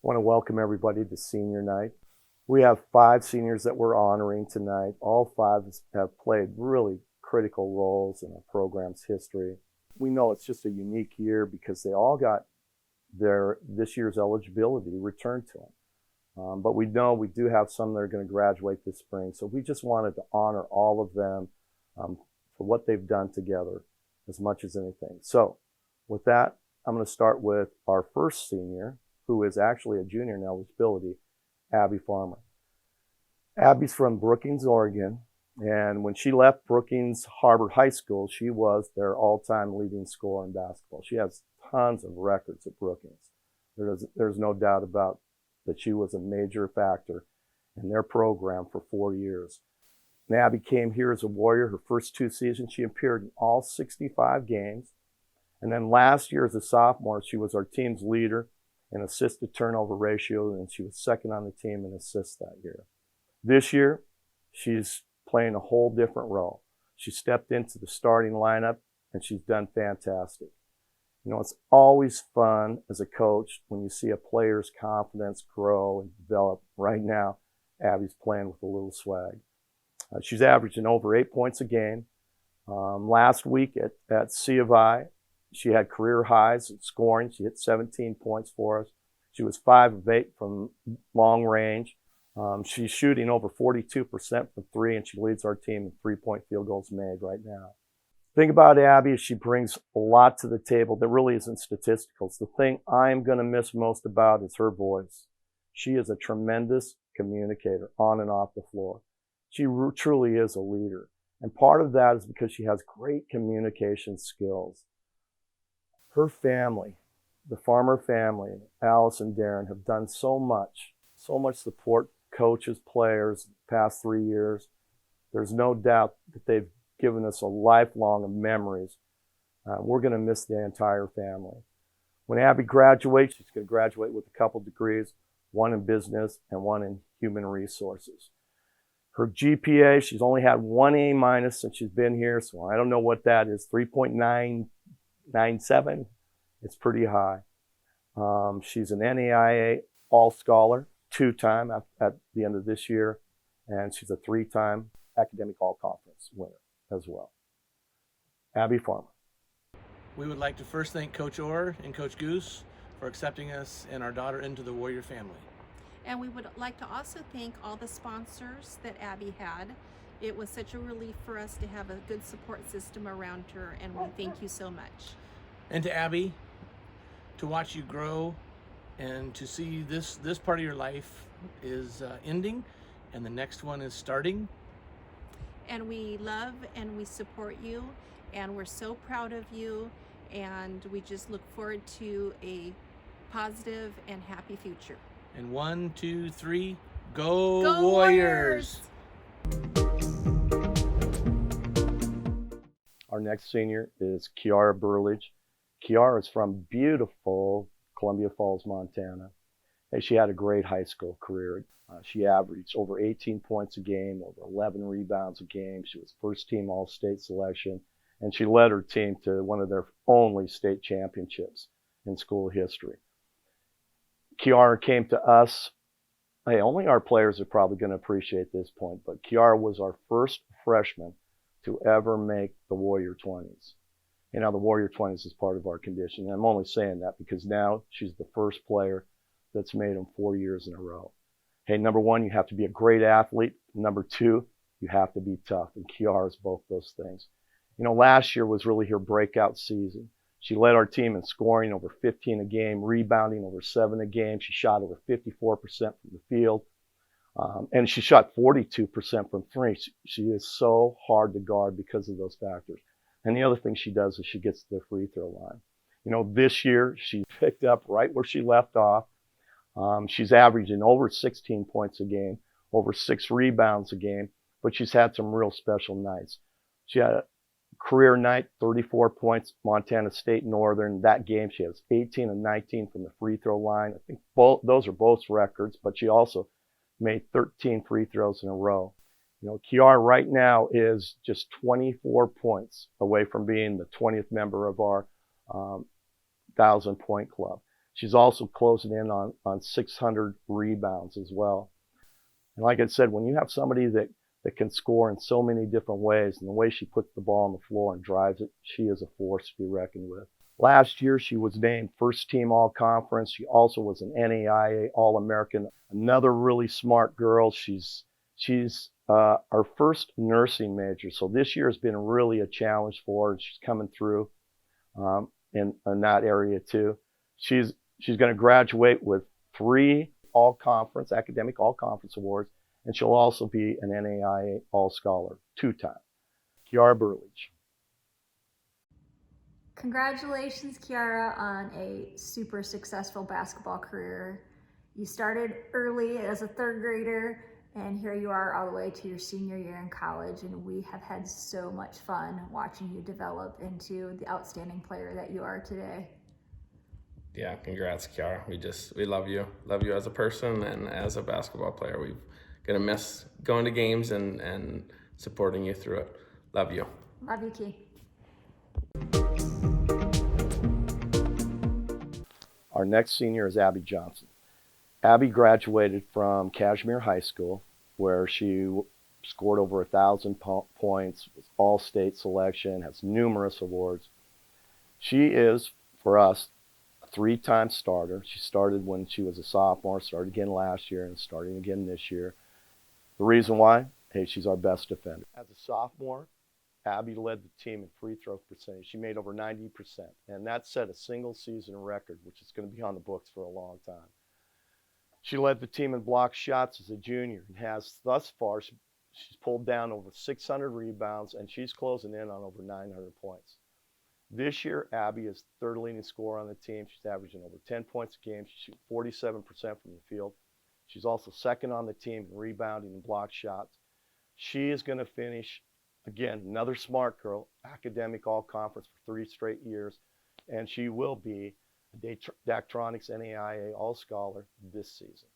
Want to welcome everybody to senior night. We have 5 seniors that we're honoring tonight. All 5 have played really critical roles in our program's history. We know it's just a unique year because they all got this year's eligibility returned to them. But we know we do have some that are going to graduate this spring. So we just wanted to honor all of them for what they've done together as much as anything. So with that, I'm going to start with our first senior, who is actually a junior in eligibility, Abby Farmer. Abby's from Brookings, Oregon, and when she left Brookings Harbor High School, she was their all-time leading scorer in basketball. She has tons of records at Brookings. There's no doubt about that she was a major factor in their program for 4 years. And Abby came here as a Warrior. Her first 2 seasons, she appeared in all 65 games. And then last year as a sophomore, she was our team's leader in assist to turnover ratio, and she was second on the team in assists that year. This year, she's playing a whole different role. She stepped into the starting lineup, and she's done fantastic. You know, it's always fun as a coach when you see a player's confidence grow and develop. Right now, Abby's playing with a little swag. She's averaging over 8 points a game. Last week at C of I, she had career highs in scoring. She hit 17 points for us. She was 5 of 8 from long range. She's shooting over 42% from 3, and she leads our team in 3-point field goals made right now. The thing about Abby is she brings a lot to the table that really isn't statisticals. The thing I'm going to miss most about is her voice. She is a tremendous communicator on and off the floor. She truly is a leader. And part of that is because she has great communication skills. Her family, the Farmer family, Alice and Darren, have done so much support coaches, players, the past 3 years. There's no doubt that they've given us a lifelong of memories. We're going to miss the entire family. When Abby graduates, she's going to graduate with a couple degrees, one in business and one in human resources. Her GPA, she's only had 1 A- since she's been here, so I don't know what that is, 3.997. It's pretty high. She's an NAIA All-Scholar, 2-time at the end of this year, and she's a 3-time Academic All-Conference winner as well. Abby Farmer. We would like to first thank Coach Orr and Coach Goose for accepting us and our daughter into the Warrior family. And we would like to also thank all the sponsors that Abby had. It was such a relief for us to have a good support system around her, and we thank you so much. And to Abby, to watch you grow and to see this part of your life is ending and the next one is starting. And we love and we support you, and we're so proud of you, and we just look forward to a positive and happy future. And 1, 2, 3, go, Go Warriors! Our next senior is Kiara Burlage. Kiara is from beautiful Columbia Falls, Montana. And she had a great high school career. She averaged over 18 points a game, over 11 rebounds a game. She was first team All-State selection, and she led her team to one of their only state championships in school history. Kiara came to us. Hey, only our players are probably going to appreciate this point, but Kiara was our first freshman to ever make the Warrior 20s. You know, the Warrior 20s is part of our condition. And I'm only saying that because now she's the first player that's made them 4 years in a row. Hey, number 1, you have to be a great athlete. Number 2, you have to be tough. And Kiara is both those things. You know, last year was really her breakout season. She led our team in scoring over 15 a game, rebounding over 7 a game. She shot over 54% from the field. And she shot 42% from 3. She is so hard to guard because of those factors. And the other thing she does is she gets to the free throw line. You know, this year she picked up right where she left off. She's averaging over 16 points a game, over 6 rebounds a game, but she's had some real special nights. She had a career night, 34 points, Montana State Northern. That game she has 18 and 19 from the free throw line. I think those are both records, but she also made 13 free throws in a row. You know, Kiara right now is just 24 points away from being the 20th member of our 1,000-point club. She's also closing in on 600 rebounds as well. And like I said, when you have somebody that can score in so many different ways, and the way she puts the ball on the floor and drives it, she is a force to be reckoned with. Last year, she was named first team all-conference. She also was an NAIA All-American. Another really smart girl. She's our first nursing major. So this year has been really a challenge for her. She's coming through in that area too. She's going to graduate with 3 all-conference, academic all-conference awards, and she'll also be an NAIA All-Scholar 2-time. Kiara Burlage. Congratulations, Kiara, on a super successful basketball career. You started early as a 3rd grader, and here you are all the way to your senior year in college, and we have had so much fun watching you develop into the outstanding player that you are today. Yeah, congrats, Kiara. We love you as a person and as a basketball player. We're gonna miss going to games and supporting you through it. Love you. Love you, Key. Our next senior is Abby Johnson. Abby graduated from Kashmir High School, where she scored over 1,000 points, was all-state selection, has numerous awards. She is, for us, a 3-time starter. She started when she was a sophomore, started again last year, and starting again this year. The reason why? Hey, she's our best defender. As a sophomore, Abby led the team in free throw percentage. She made over 90%, and that set a single-season record, which is going to be on the books for a long time. She led the team in block shots as a junior and has thus far, she's pulled down over 600 rebounds, and she's closing in on over 900 points. This year, Abby is the 3rd leading scorer on the team. She's averaging over 10 points a game. She shoots 47% from the field. She's also 2nd on the team in rebounding and block shots. She is going to finish, again, another smart girl, academic all-conference for 3 straight years, and she will be a Daktronics NAIA All-Scholar this season.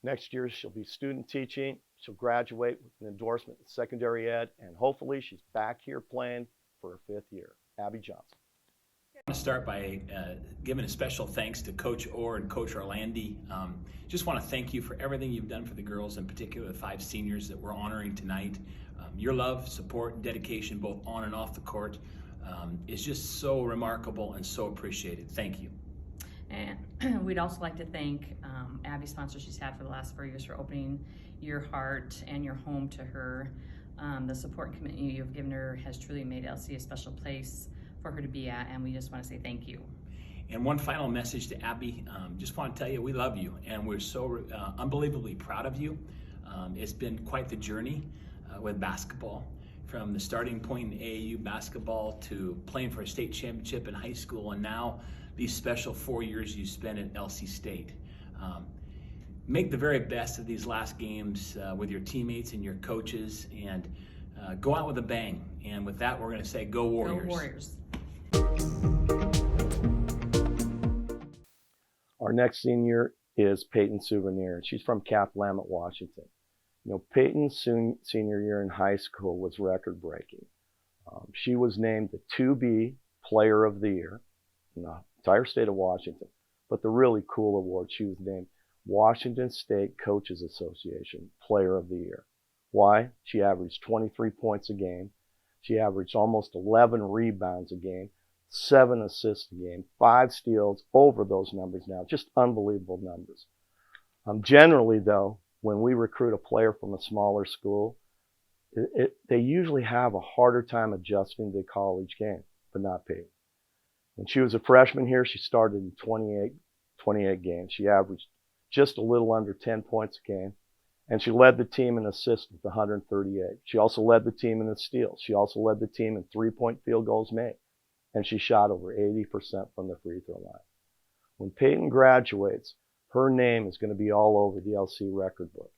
Next year, she'll be student teaching. She'll graduate with an endorsement in secondary ed, and hopefully she's back here playing for her 5th year. Abby Johnson. I want to start by giving a special thanks to Coach Orr and Coach Orlandi. Just want to thank you for everything you've done for the girls, in particular the 5 seniors that we're honoring tonight. Your love, support, and dedication, both on and off the court, is just so remarkable and so appreciated. Thank you. And we'd also like to thank Abby, sponsor she's had for the last 4 years, for opening your heart and your home to her. The support and commitment you've given her has truly made LC a special place for her to be at, and we just want to say thank you. And one final message to Abby, just want to tell you we love you, and we're so unbelievably proud of you. It's been quite the journey with basketball, from the starting point in AAU basketball to playing for a state championship in high school, and now these special 4 years you spent at LC State. Make the very best of these last games with your teammates and your coaches, and go out with a bang. And with that, we're going to say go Warriors. Go Warriors. Our next senior is Peyton Souvenir. She's from Kaplan, Washington. You know, Peyton's senior year in high school was record-breaking. She was named the 2B Player of the Year in the entire state of Washington. But the really cool award, she was named Washington State Coaches Association Player of the Year. Why? She averaged 23 points a game. She averaged almost 11 rebounds a game, 7 assists a game, 5 steals over those numbers now. Just unbelievable numbers. Generally, though, when we recruit a player from a smaller school, they usually have a harder time adjusting to the college game, but not Peyton. When she was a freshman here, she started in 28 games. She averaged just a little under 10 points a game, and she led the team in assists with 138. She also led the team in steals. She also led the team in 3-point field goals made, and she shot over 80% from the free throw line. When Peyton graduates, her name is going to be all over the LC record book.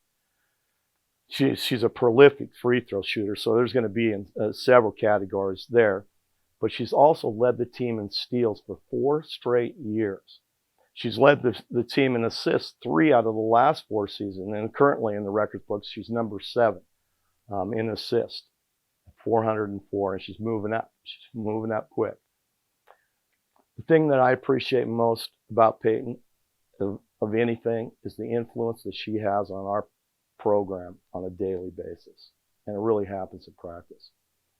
She's a prolific free throw shooter, so there's going to be in several categories there, but she's also led the team in steals for 4 straight years. She's led the team in assists 3 out of the last 4 seasons, and currently in the record books, she's number 7 in assists, 404, and she's moving up. She's moving up quick. The thing that I appreciate most about Peyton of anything is the influence that she has on our program on a daily basis. And it really happens in practice.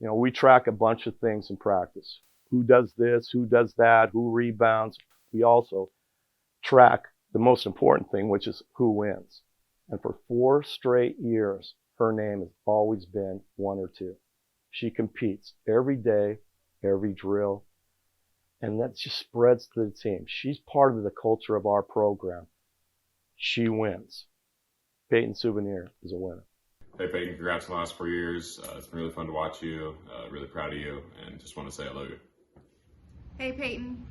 You know, we track a bunch of things in practice. Who does this, who does that, who rebounds. We also track the most important thing, which is who wins. And for 4 straight years, her name has always been 1 or 2. She competes every day, every drill, and that just spreads to the team. She's part of the culture of our program. She wins. Peyton Souvenir is a winner. Hey Peyton, congrats on the last 4 years. It's been really fun to watch you. Really proud of you, and just want to say I love you. Hey Peyton,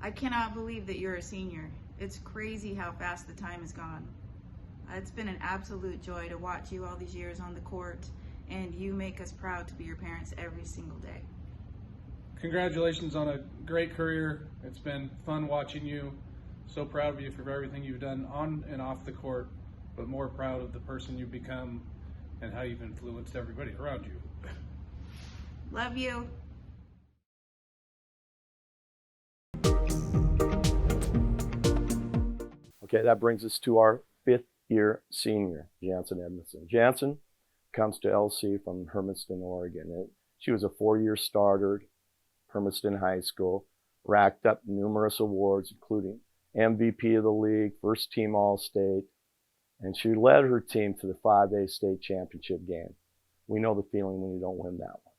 I cannot believe that you're a senior. It's crazy how fast the time has gone. It's been an absolute joy to watch you all these years on the court, and you make us proud to be your parents every single day. Congratulations on a great career. It's been fun watching you. So proud of you for everything you've done on and off the court, but more proud of the person you've become and how you've influenced everybody around you. Love you. Okay, that brings us to our 5th-year senior, Jansen Edmondson. Jansen comes to LC from Hermiston, Oregon. She was a 4-year starter at Hermiston High School, racked up numerous awards, including MVP of the league, first team All-State, and she led her team to the 5A state championship game. We know the feeling when you don't win that one.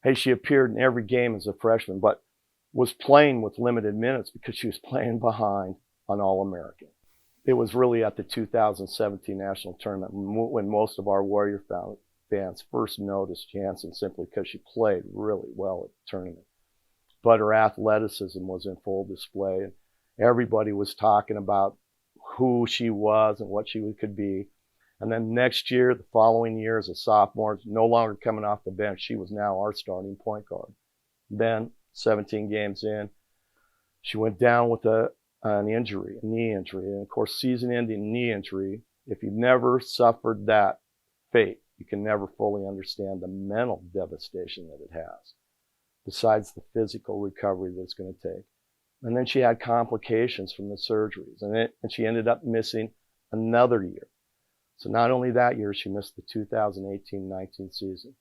Hey, she appeared in every game as a freshman, but was playing with limited minutes because she was playing behind an All-American. It was really at the 2017 National Tournament when most of our Warrior fans first noticed Jansen simply because she played really well at the tournament. But her athleticism was in full display, and everybody was talking about who she was and what she could be. And then next year, the following year, as a sophomore, no longer coming off the bench, she was now our starting point guard. Then, 17 games in, she went down with an injury, a knee injury. And of course, season-ending knee injury, if you've never suffered that fate, you can never fully understand the mental devastation that it has, besides the physical recovery that it's going to take. And then she had complications from the surgeries, and she ended up missing another year. So not only that year, she missed the 2018-19 season.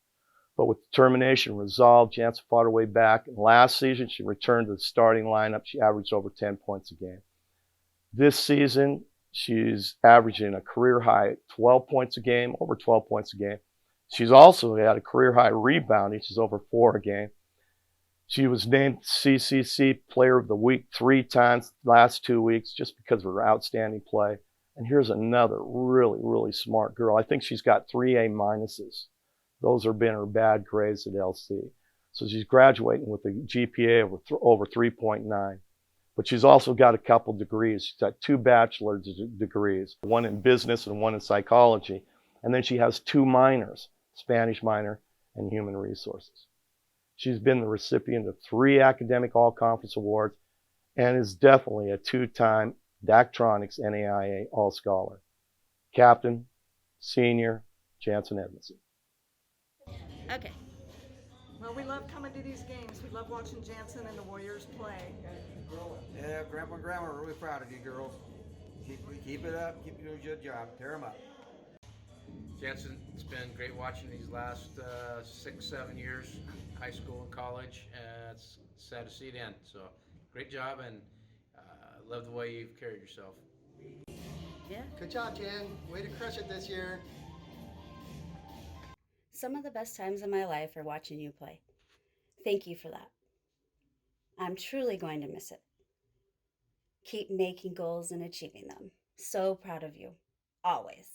But with determination and resolve, Jansen fought her way back. And last season, she returned to the starting lineup. She averaged over 10 points a game. This season, she's averaging a career high 12 points a game, over 12 points a game. She's also had a career high rebounding. She's over 4 a game. She was named CCC Player of the Week 3 times the last 2 weeks just because of her outstanding play. And here's another really, really smart girl. I think she's got 3 A minuses. Those have been her bad grades at LC. So she's graduating with a GPA of over 3.9. But she's also got a couple degrees. She's got 2 bachelor's degrees, one in business and one in psychology. And then she has 2 minors, Spanish minor and human resources. She's been the recipient of 3 academic all-conference awards and is definitely a 2-time Daktronics NAIA All-Scholar. Captain, Senior, Jansen Edmondson. Okay. Well, we love coming to these games. We love watching Jansen and the Warriors play. Yeah, Grandpa and Grandma are really proud of you girls. Keep it up. Keep doing a good job. Tear them up. Jansen, it's been great watching these last 6-7 years, high school and college. It's sad to see it end. So great job, and love the way you've carried yourself. Yeah. Good job, Jan. Way to crush it this year. Some of the best times of my life are watching you play. Thank you for that. I'm truly going to miss it. Keep making goals and achieving them. So proud of you. Always.